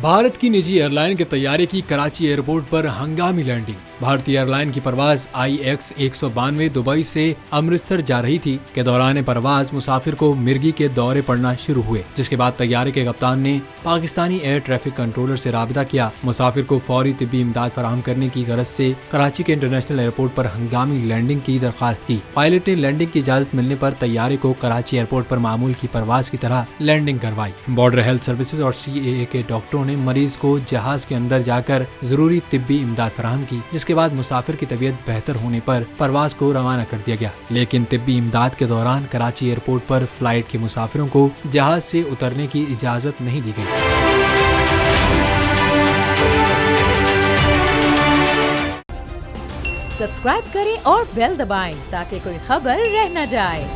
بھارت کی نجی air line کے طیارے کی کراچی ایئرپورٹ پر ہنگامی لینڈنگ۔ بھارتی ایئر لائن کی پرواز IX-192 دبئی سے امرتسر جا رہی تھی کے دوران پرواز مسافر کو مرگی کے دورے پڑنا شروع ہوئے، جس کے بعد طیارے کے کپتان نے پاکستانی ایئر ٹریفک کنٹرولر سے رابطہ کیا۔ مسافر کو فوری طبی امداد فراہم کرنے کی غرض سے کراچی کے انٹرنیشنل ایئرپورٹ پر ہنگامی لینڈنگ کی درخواست کی۔ پائلٹ نے لینڈنگ کی اجازت ملنے پر طیارے کو کراچی ایئرپورٹ پر معمول کی پرواز کی طرح لینڈنگ کروائی۔ بارڈر ہیلتھ سروسز اور CAA کے ڈاکٹروں نے مریض کو جہاز کے اندر جا کر ضروری طبی امداد فراہم کی، جس کے بعد مسافر کی طبیعت بہتر ہونے پر پرواز کو روانہ کر دیا گیا، لیکن طبی امداد کے دوران کراچی ایئرپورٹ پر فلائٹ کے مسافروں کو جہاز سے اترنے کی اجازت نہیں دی گئی۔ سبسکرائب کریں اور بیل دبائیں تاکہ کوئی خبر رہ نہ جائے۔